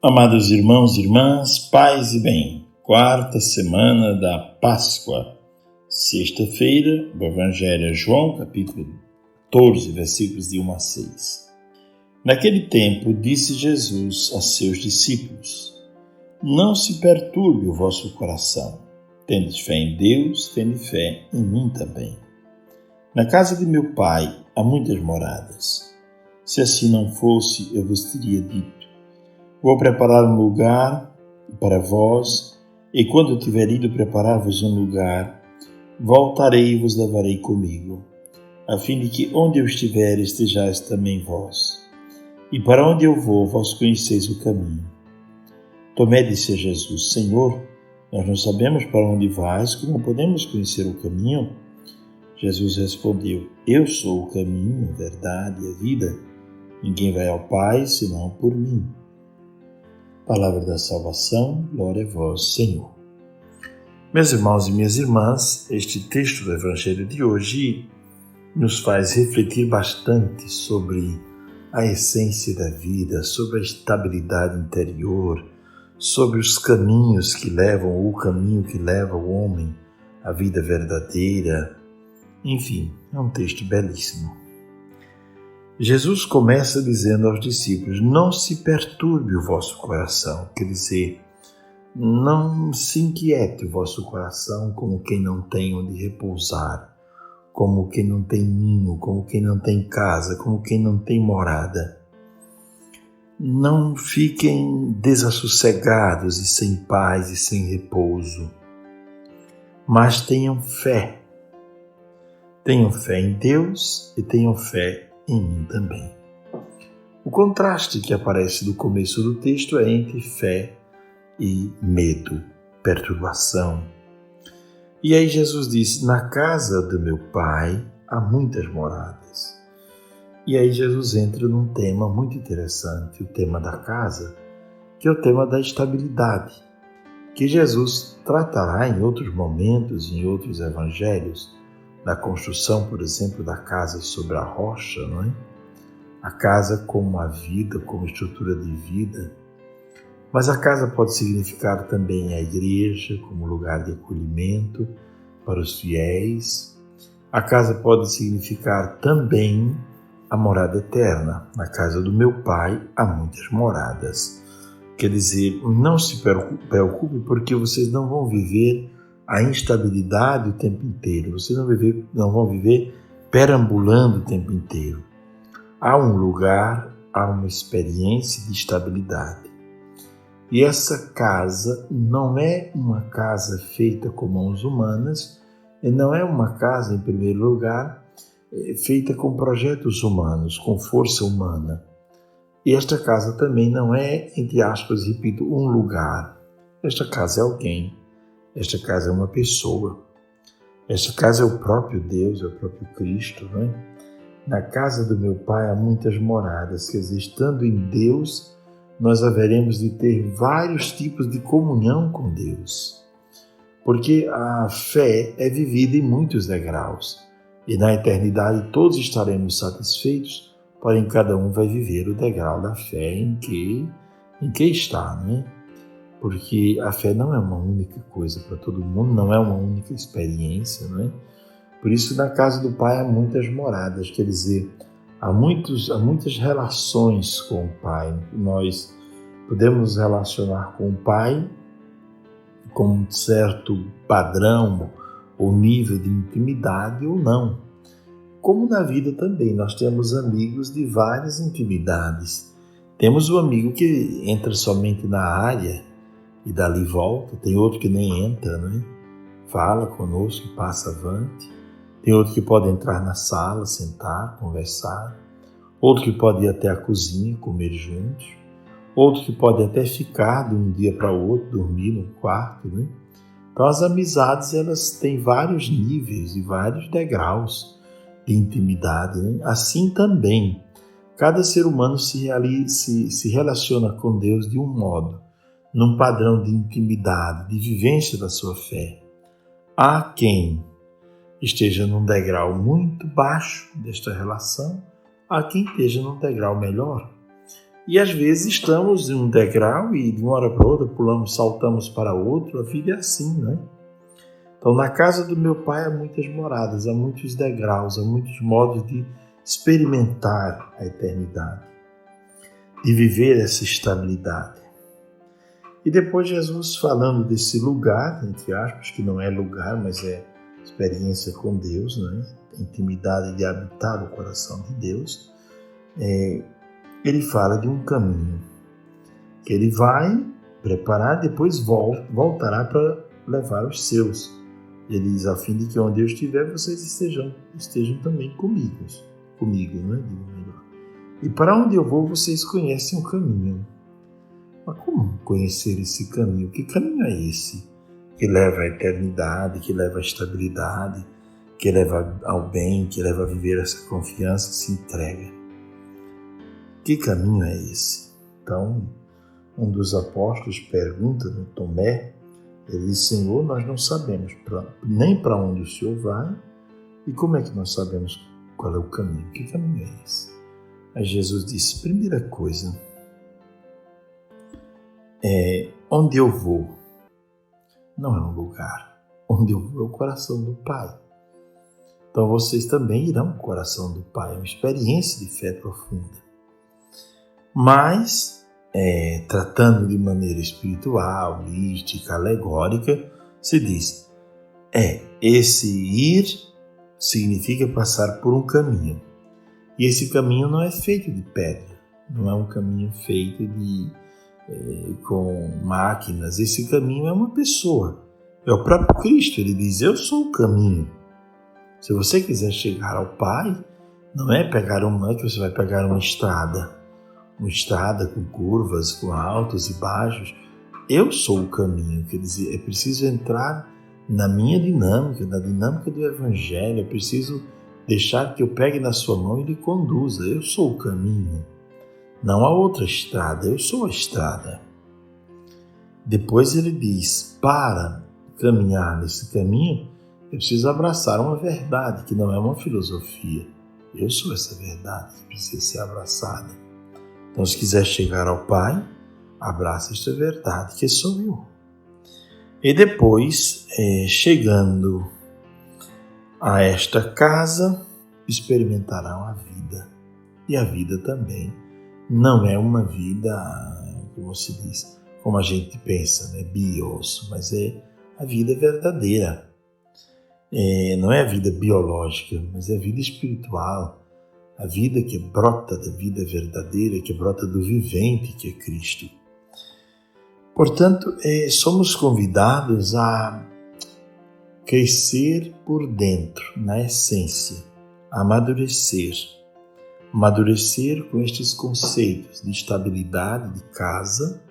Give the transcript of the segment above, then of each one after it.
Amados irmãos e irmãs, paz e bem, quarta semana da Páscoa, sexta-feira, do Evangelho é João, capítulo 14, versículos de 1 a 6. Naquele tempo, disse Jesus a seus discípulos: Não se perturbe o vosso coração. Tendes fé em Deus, tende fé em mim também. Na casa de meu Pai há muitas moradas. Se assim não fosse, eu vos teria dito: Vou preparar um lugar para vós, e quando eu tiver ido preparar-vos um lugar, voltarei e vos levarei comigo, a fim de que onde eu estiver estejais também vós. E para onde eu vou, vós conheceis o caminho. Tomé disse a Jesus: Senhor, nós não sabemos para onde vais, como podemos conhecer o caminho? Jesus respondeu: Eu sou o caminho, a verdade e a vida. Ninguém vai ao Pai senão por mim. Palavra da salvação, glória a vós, Senhor. Meus irmãos e minhas irmãs, este texto do Evangelho de hoje nos faz refletir bastante sobre a essência da vida, sobre a estabilidade interior, sobre os caminhos que levam, ou o caminho que leva o homem à vida verdadeira. Enfim, é um texto belíssimo. Jesus começa dizendo aos discípulos: não se perturbe o vosso coração, quer dizer, não se inquiete o vosso coração como quem não tem onde repousar, como quem não tem ninho, como quem não tem casa, como quem não tem morada. Não fiquem desassossegados e sem paz e sem repouso, mas tenham fé. Tenham fé em Deus e tenham fé em mim também. O contraste que aparece no começo do texto é entre fé e medo, perturbação. E aí Jesus diz: na casa do meu Pai há muitas moradas. E aí Jesus entra num tema muito interessante, o tema da casa, que é o tema da estabilidade, que Jesus tratará em outros momentos, em outros evangelhos, na construção, por exemplo, da casa sobre a rocha, não é? A casa como a vida, como estrutura de vida. Mas a casa pode significar também a igreja como lugar de acolhimento para os fiéis. A casa pode significar também a morada eterna. Na casa do meu Pai há muitas moradas. Quer dizer, não se preocupe, porque vocês não vão viver a instabilidade o tempo inteiro. Vocês não vão viver perambulando o tempo inteiro. Há um lugar, há uma experiência de estabilidade. E essa casa não é uma casa feita com mãos humanas, e não é uma casa, em primeiro lugar, feita com projetos humanos, com força humana. E esta casa também não é, entre aspas, repito, um lugar. Esta casa é alguém. Esta casa é uma pessoa. Esta casa é o próprio Deus, é o próprio Cristo, não é? Na casa do meu Pai há muitas moradas, quer dizer, estando em Deus, nós haveremos de ter vários tipos de comunhão com Deus. Porque a fé é vivida em muitos degraus. E na eternidade todos estaremos satisfeitos, porém cada um vai viver o degrau da fé em que está, não é? Porque a fé não é uma única coisa para todo mundo, não é uma única experiência, não é? Por isso, na casa do Pai há muitas moradas, quer dizer, há muitas relações com o Pai. Nós podemos relacionar com o Pai com um certo padrão ou nível de intimidade ou não. Como na vida também, nós temos amigos de várias intimidades. Temos o amigo que entra somente na área e dali volta, tem outro que nem entra, né? Fala conosco, passa avante. Tem outro que pode entrar na sala, sentar, conversar. Outro que pode ir até a cozinha, comer juntos. Outro que pode até ficar de um dia para o outro, dormir no quarto, né? Então as amizades, elas têm vários níveis e vários degraus de intimidade, né? Assim também, cada ser humano se relaciona com Deus de um modo, num padrão de intimidade, de vivência da sua fé. Há quem esteja num degrau muito baixo desta relação, há quem esteja num degrau melhor. E às vezes estamos em um degrau e de uma hora para outra pulamos, saltamos para outro. A vida é assim, né? Então, na casa do meu pai há muitas moradas, há muitos degraus, há muitos modos de experimentar a eternidade, de viver essa estabilidade. E depois Jesus falando desse lugar, entre aspas, que não é lugar, mas é experiência com Deus, né? Intimidade de habitar o coração de Deus, ele fala de um caminho que ele vai preparar, depois voltará para levar os seus. Ele diz, a fim de que onde eu estiver, vocês estejam também comigo, né? Digo melhor. E para onde eu vou, vocês conhecem o caminho. Mas como conhecer esse caminho? Que caminho é esse? Que leva à eternidade, que leva à estabilidade, que leva ao bem, que leva a viver essa confiança, se entrega. Que caminho é esse? Então, um dos apóstolos pergunta, né, Tomé, ele diz, Senhor, nós não sabemos nem para onde o Senhor vai e como é que nós sabemos qual é o caminho. Que caminho é esse? Aí Jesus disse, primeira coisa, onde eu vou não é um lugar. Onde eu vou é o coração do Pai. Então vocês também irão ao coração do Pai. É uma experiência de fé profunda. Mas, tratando de maneira espiritual, mística, alegórica, se diz, esse ir significa passar por um caminho. E esse caminho não é feito de pedra, não é um caminho feito com máquinas. Esse caminho é uma pessoa, é o próprio Cristo. Ele diz, eu sou o caminho. Se você quiser chegar ao Pai, não é que você vai pegar uma estrada com curvas, com altos e baixos. Eu sou o caminho, quer dizer, é preciso entrar na minha dinâmica, na dinâmica do Evangelho, é preciso deixar que eu pegue na sua mão e lhe conduza. Eu sou o caminho, não há outra estrada, eu sou a estrada. Depois ele diz, para caminhar nesse caminho, eu preciso abraçar uma verdade, que não é uma filosofia. Eu sou essa verdade que precisa ser abraçada. Então, se quiser chegar ao Pai, abraça esta verdade, que sou eu. E depois, chegando a esta casa, experimentarão a vida. E a vida também não é uma vida, como se diz, como a gente pensa, né? Bios, mas é a vida verdadeira. Não é a vida biológica, mas é a vida espiritual. A vida que brota da vida verdadeira, que brota do vivente, que é Cristo. Portanto, somos convidados a crescer por dentro, na essência, a amadurecer com estes conceitos de estabilidade de casa,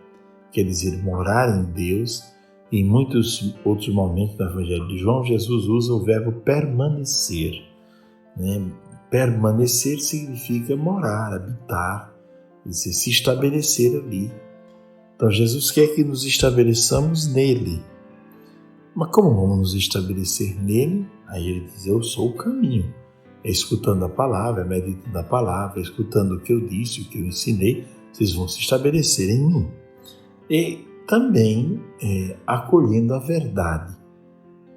quer dizer, morar em Deus. Em muitos outros momentos do Evangelho de João, Jesus usa o verbo permanecer, né? Permanecer significa morar, habitar, quer dizer, se estabelecer ali. Então Jesus quer que nos estabeleçamos nele. Mas como vamos nos estabelecer nele? Aí ele diz, eu sou o caminho. É escutando a palavra, meditando a palavra, escutando o que eu disse, o que eu ensinei, vocês vão se estabelecer em mim. E também acolhendo a verdade,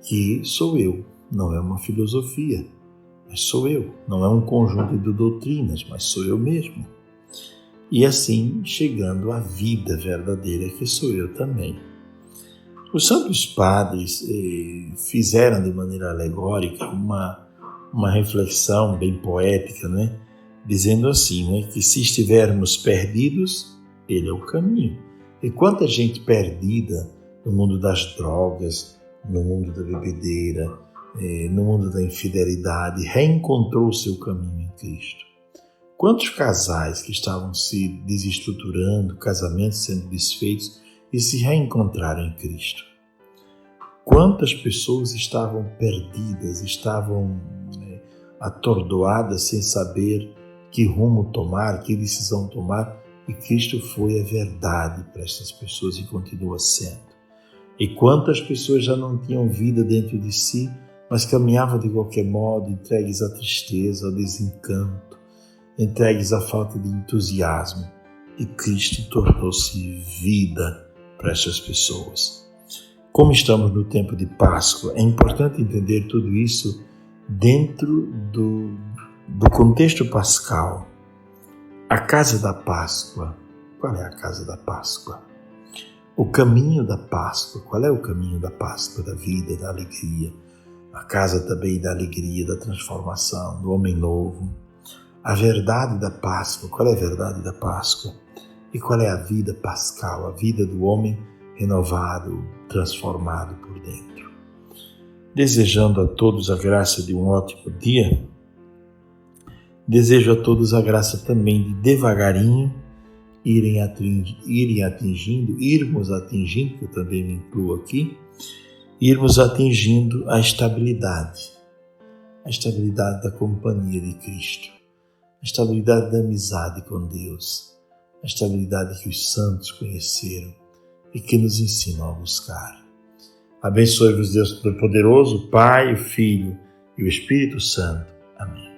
que sou eu, não é uma filosofia, mas sou eu. Não é um conjunto de doutrinas, mas sou eu mesmo. E assim chegando à vida verdadeira, que sou eu também. Os santos padres fizeram de maneira alegórica uma reflexão bem poética, né? Dizendo assim, né? Que se estivermos perdidos, ele é o caminho. E quanta gente perdida no mundo das drogas, no mundo da bebedeira, no mundo da infidelidade, reencontrou o seu caminho em Cristo. Quantos casais que estavam se desestruturando, casamentos sendo desfeitos e se reencontraram em Cristo. Quantas pessoas estavam perdidas, estavam atordoadas sem saber que rumo tomar, que decisão tomar, e Cristo foi a verdade para essas pessoas e continua sendo. E quantas pessoas já não tinham vida dentro de si, mas caminhavam de qualquer modo, entregues à tristeza, ao desencanto, entregues à falta de entusiasmo. e Cristo tornou-se vida para essas pessoas. Como estamos no tempo de Páscoa, é importante entender tudo isso dentro do contexto pascal. A casa da Páscoa. Qual é a casa da Páscoa? O caminho da Páscoa. Qual é o caminho da Páscoa? Da vida, da alegria. A casa também da alegria, da transformação, do homem novo. A verdade da Páscoa. Qual é a verdade da Páscoa? E qual é a vida pascal? A vida do homem renovado, transformado por dentro. Desejando a todos a graça de um ótimo dia, desejo a todos a graça também de devagarinho irmos atingindo, que eu também me incluo aqui, irmos atingindo a estabilidade da companhia de Cristo, a estabilidade da amizade com Deus, a estabilidade que os santos conheceram e que nos ensinam a buscar. Abençoe-vos Deus Todo-Poderoso, Pai, o Filho e o Espírito Santo. Amém.